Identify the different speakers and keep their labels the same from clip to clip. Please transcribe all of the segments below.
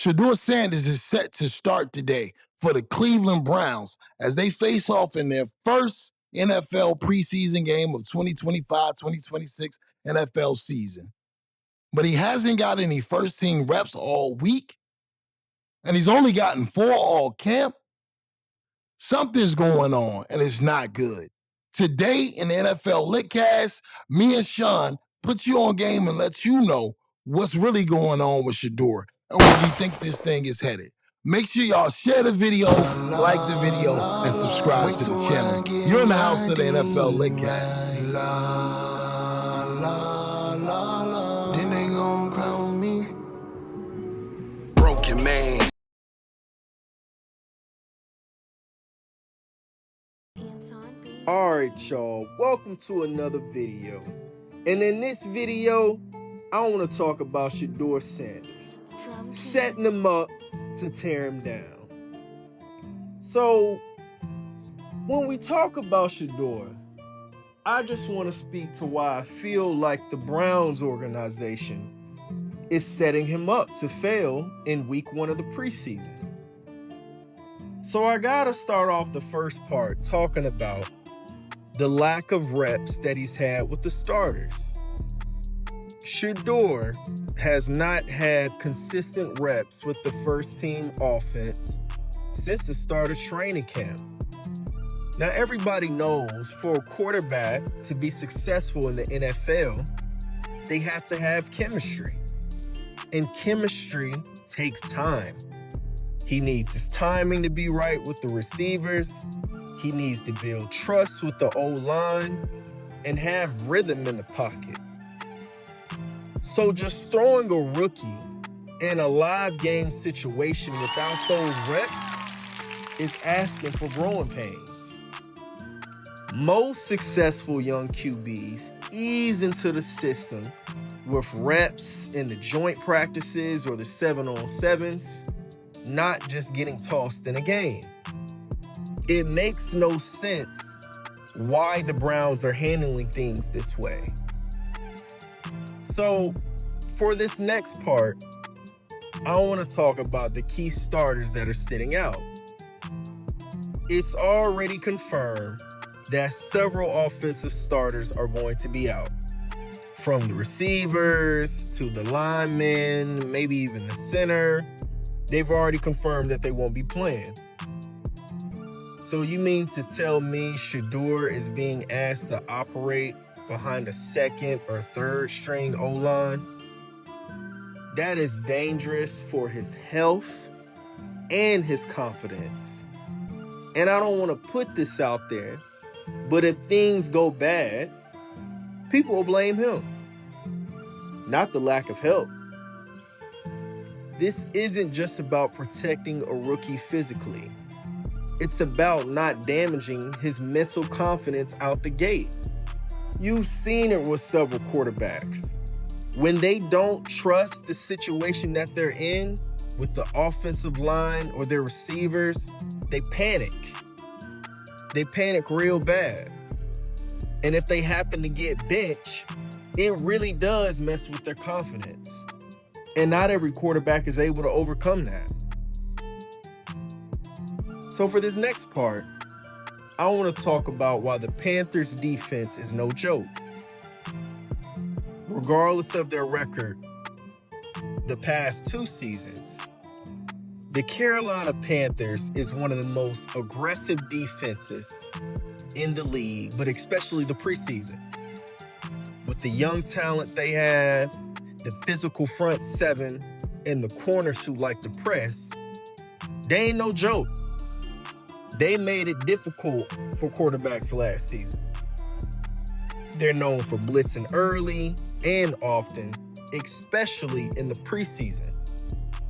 Speaker 1: Shedeur Sanders is set to start today for the Cleveland Browns as they face off in their first NFL preseason game of 2025-2026 NFL season. But he hasn't got any first-team reps all week, and he's only gotten 4 all camp. Something's going on, and it's not good. Today in the NFL Litcast, me and Sean put you on game and let you know what's really going on with Shedeur and where we think this thing is headed. Make sure y'all share the video, like the video, and subscribe to the channel. You're in the house of the NFL Litcast.
Speaker 2: Then they gon' crown me broken man.
Speaker 3: Alright y'all, welcome to another video. And in this video, I want to talk about Shedeur Sanders, setting him up to tear him down. So, when we talk about Shedeur, I just want to speak to why I feel like the Browns organization is setting him up to fail in week 1 of the preseason. So I gotta start off the first part talking about the lack of reps that he's had with the starters. Shedeur has not had consistent reps with the first team offense since the start of training camp. Now, everybody knows for a quarterback to be successful in the NFL, they have to have chemistry. And chemistry takes time. He needs his timing to be right with the receivers. He needs to build trust with the O-line and have rhythm in the pocket. So just throwing a rookie in a live game situation without those reps is asking for growing pains. Most successful young QBs ease into the system with reps in the joint practices or the 7-on-7s, not just getting tossed in a game. It makes no sense why the Browns are handling things this way. So, for this next part, I want to talk about the key starters that are sitting out. It's already confirmed that several offensive starters are going to be out. From the receivers to the linemen, maybe even the center, they've already confirmed that they won't be playing. So you mean to tell me Shedeur is being asked to operate behind a second or third string O-line? That is dangerous for his health and his confidence. And I don't want to put this out there, but if things go bad, people will blame him, not the lack of help. This isn't just about protecting a rookie physically. It's about not damaging his mental confidence out the gate. You've seen it with several quarterbacks. When they don't trust the situation that they're in with the offensive line or their receivers, they panic. They panic real bad. And if they happen to get benched, it really does mess with their confidence. And not every quarterback is able to overcome that. So for this next part, I want to talk about why the Panthers defense is no joke. Regardless of their record, the past 2 seasons, the Carolina Panthers is one of the most aggressive defenses in the league, but especially the preseason. With the young talent they have, the physical front 7, and the corners who like to press, they ain't no joke. They made it difficult for quarterbacks last season. They're known for blitzing early and often, especially in the preseason.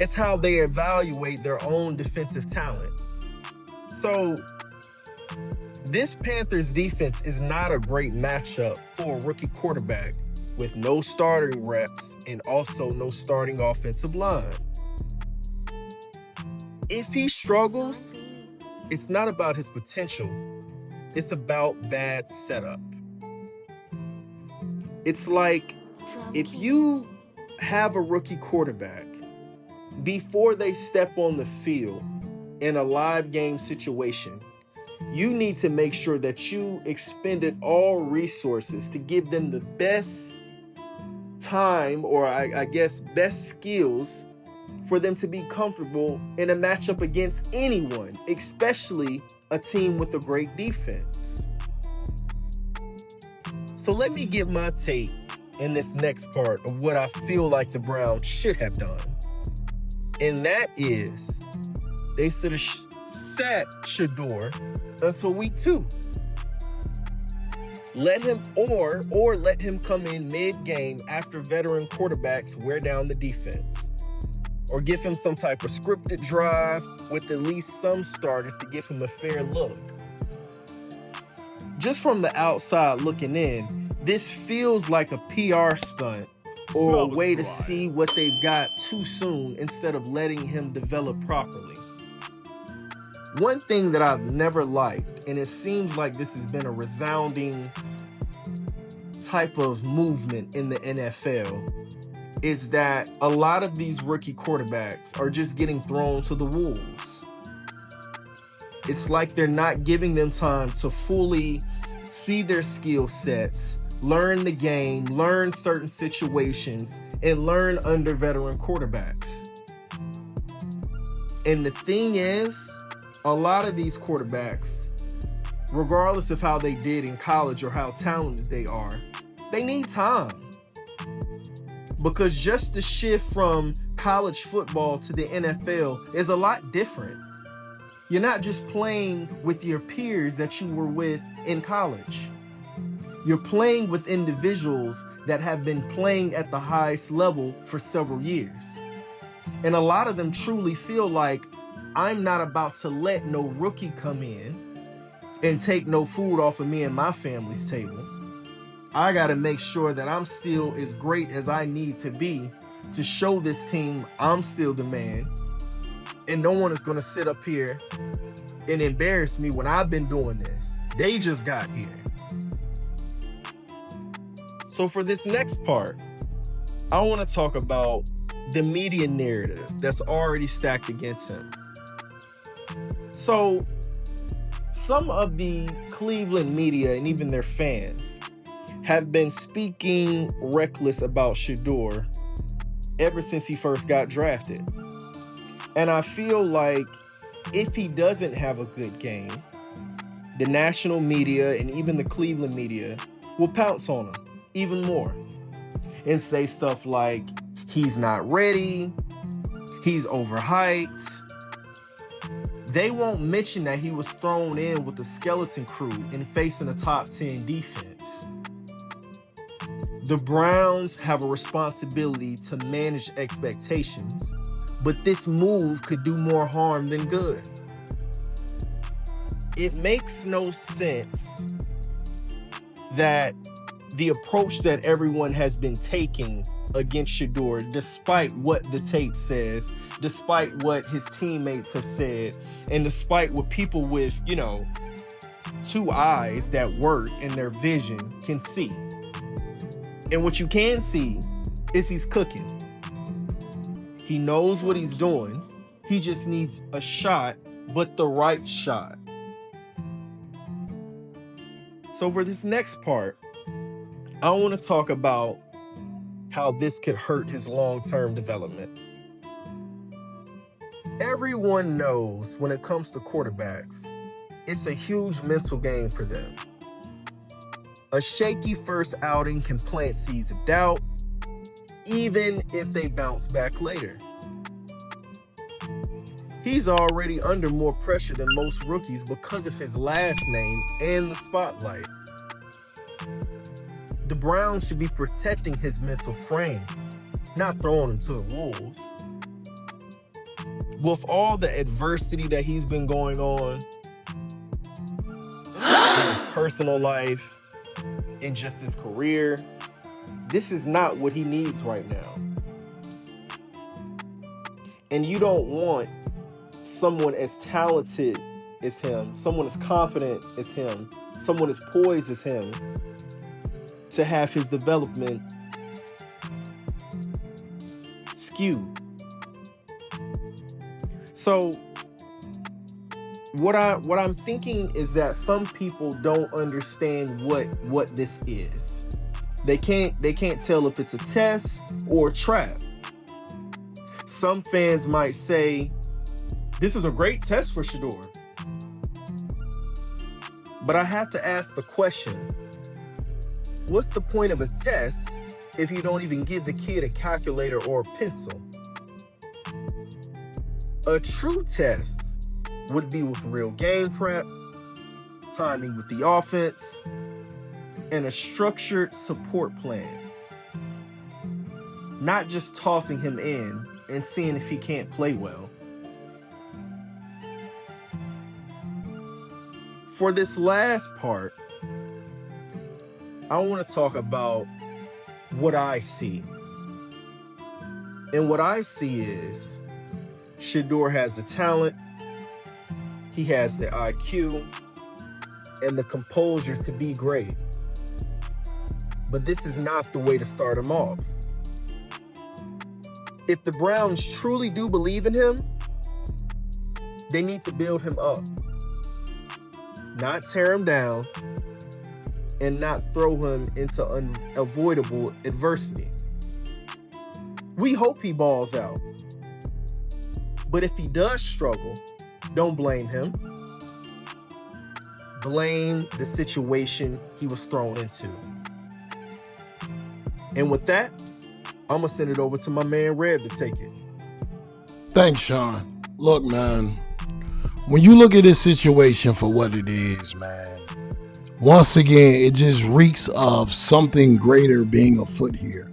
Speaker 3: It's how they evaluate their own defensive talent. So, this Panthers defense is not a great matchup for a rookie quarterback with no starting reps and also no starting offensive line. If he struggles, it's not about his potential. It's about bad setup. It's like if you have a rookie quarterback before they step on the field in a live game situation, you need to make sure that you expended all resources to give them the best time, or I guess best skills, for them to be comfortable in a matchup against anyone, especially a team with a great defense. So let me give my take in this next part of what I feel like the Browns should have done. And that is, they should have sat Shedeur until week 2. Let him or let him come in mid-game after veteran quarterbacks wear down the defense. Or give him some type of scripted drive with at least some starters to give him a fair look. Just from the outside looking in, this feels like a PR stunt or a way to see what they've got too soon instead of letting him develop properly. One thing that I've never liked, and it seems like this has been a resounding type of movement in the NFL, is that a lot of these rookie quarterbacks are just getting thrown to the wolves. It's like they're not giving them time to fully see their skill sets, learn the game, learn certain situations, and learn under veteran quarterbacks. And the thing is, a lot of these quarterbacks, regardless of how they did in college or how talented they are, they need time. Because just the shift from college football to the NFL is a lot different. You're not just playing with your peers that you were with in college. You're playing with individuals that have been playing at the highest level for several years. And a lot of them truly feel like, I'm not about to let no rookie come in and take no food off of me and my family's table. I got to make sure that I'm still as great as I need to be to show this team I'm still the man. And no one is going to sit up here and embarrass me when I've been doing this. They just got here. So for this next part, I want to talk about the media narrative that's already stacked against him. So some of the Cleveland media and even their fans have been speaking reckless about Shedeur ever since he first got drafted. And I feel like if he doesn't have a good game, the national media and even the Cleveland media will pounce on him even more and say stuff like, he's not ready, he's overhyped. They won't mention that he was thrown in with the skeleton crew and facing a top 10 defense. The Browns have a responsibility to manage expectations, but this move could do more harm than good. It makes no sense that the approach that everyone has been taking against Shedeur, despite what the tape says, despite what his teammates have said, and despite what people with, two eyes that work in their vision can see. And what you can see is he's cooking. He knows what he's doing. He just needs a shot, but the right shot. So for this next part, I want to talk about how this could hurt his long-term development. Everyone knows when it comes to quarterbacks, it's a huge mental game for them. A shaky first outing can plant seeds of doubt, even if they bounce back later. He's already under more pressure than most rookies because of his last name and the spotlight. The Browns should be protecting his mental frame, not throwing him to the wolves. With all the adversity that he's been going on in his personal life, in just his career, this is not what he needs right now. And you don't want someone as talented as him, someone as confident as him, someone as poised as him to have his development skewed. So what I'm thinking is that some people don't understand what this is. They can't tell if it's a test or a trap. Some fans might say, this is a great test for Shedeur. But I have to ask the question, what's the point of a test if you don't even give the kid a calculator or a pencil? A true test would be with real game prep, timing with the offense, and a structured support plan. Not just tossing him in and seeing if he can't play well. For this last part, I want to talk about what I see. And what I see is Shedeur has the talent, he has the IQ, and the composure to be great. But this is not the way to start him off. If the Browns truly do believe in him, they need to build him up, not tear him down, and not throw him into unavoidable adversity. We hope he balls out. But if he does struggle, don't blame him. Blame the situation he was thrown into. And with that, I'm going to send it over to my man Reb to take it.
Speaker 1: Thanks, Sean. Look, man, when you look at this situation for what it is, man, once again, it just reeks of something greater being afoot here.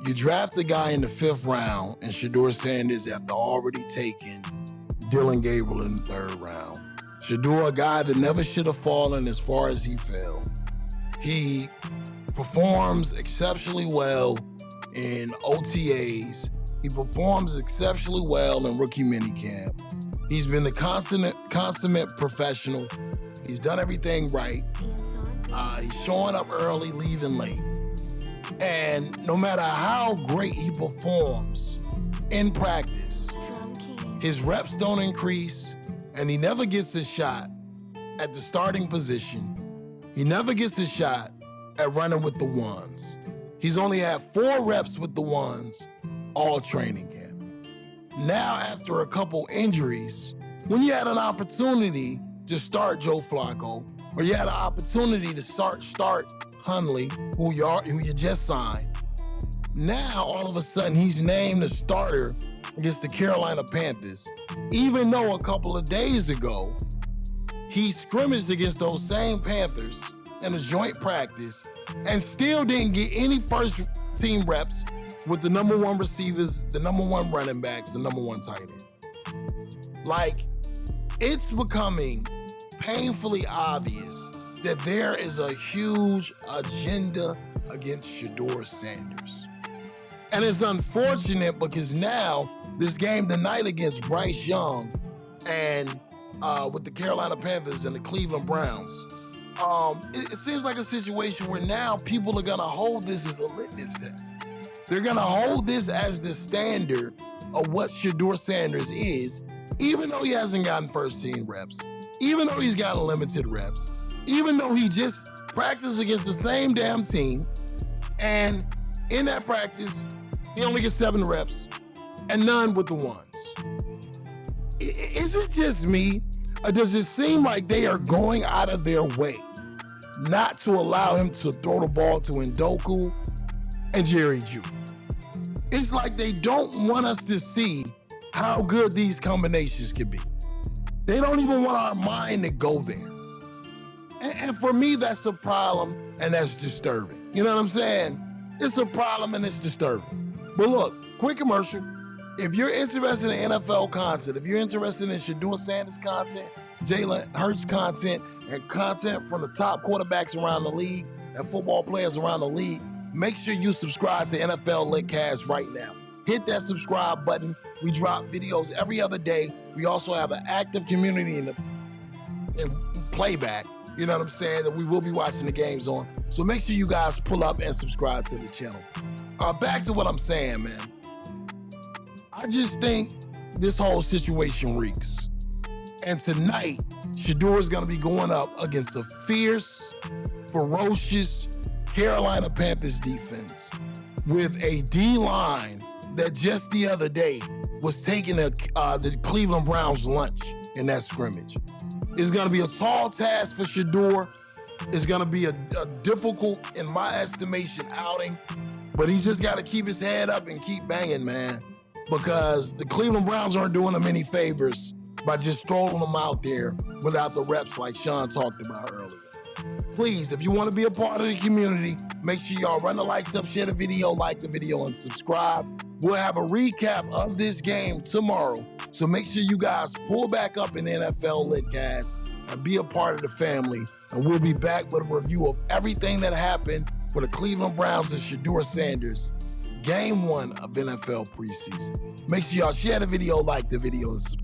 Speaker 1: You draft a guy in the 5th round and Shedeur Sanders after already taking Dylan Gabriel in the 3rd round. Shedeur, a guy that never should have fallen as far as he fell. He performs exceptionally well in OTAs. He performs exceptionally well in rookie minicamp. He's been the consummate professional. He's done everything right. He's showing up early, leaving late. And no matter how great he performs in practice, his reps don't increase, and he never gets a shot at the starting position. He never gets a shot at running with the ones. He's only had 4 reps with the ones all training camp. Now, after a couple injuries, when you had an opportunity to start Joe Flacco, or you had an opportunity to start Hundley, who you just signed, now all of a sudden he's named the starter against the Carolina Panthers, even though a couple of days ago he scrimmaged against those same Panthers in a joint practice and still didn't get any first team reps with the number 1 receivers, the number 1 running backs, the number 1 tight end. Like, it's becoming painfully obvious that there is a huge agenda against Shedeur Sanders. And it's unfortunate because now this game tonight against Bryce Young and with the Carolina Panthers and the Cleveland Browns, it seems like a situation where now people are gonna hold this as a litmus test. They're gonna hold this as the standard of what Shedeur Sanders is, even though he hasn't gotten first team reps, even though he's gotten limited reps, even though he just practiced against the same damn team, and in that practice, he only gets 7 reps and none with the ones. Is it just me, or does it seem like they are going out of their way not to allow him to throw the ball to Ndoku and Jerry Jeudy? It's like they don't want us to see how good these combinations can be. They don't even want our mind to go there. And for me, that's a problem, and that's disturbing. You know what I'm saying? It's a problem, and it's disturbing. But look, quick commercial. If you're interested in NFL content, if you're interested in Shedeur Sanders content, Jalen Hurts content, and content from the top quarterbacks around the league and football players around the league, make sure you subscribe to NFL Litcast right now. Hit that subscribe button. We drop videos every other day. We also have an active community in playback, you know what I'm saying, that we will be watching the games on. So make sure you guys pull up and subscribe to the channel. Back to what I'm saying, man. I just think this whole situation reeks. And tonight, Shedeur is going to be going up against a fierce, ferocious Carolina Panthers defense with a D-line that just the other day was taking the Cleveland Browns lunch in that scrimmage. It's going to be a tall task for Shedeur. It's going to be a difficult, in my estimation, outing. But he's just got to keep his head up and keep banging, man, because the Cleveland Browns aren't doing him any favors by just throwing him out there without the reps like Sean talked about earlier. Please, if you want to be a part of the community, make sure y'all run the likes up, share the video, like the video, and subscribe. We'll have a recap of this game tomorrow, so make sure you guys pull back up in the NFL Litcast and be a part of the family. And we'll be back with a review of everything that happened for the Cleveland Browns and Shedeur Sanders, Game 1 of NFL preseason. Make sure y'all share the video, like the video, and subscribe.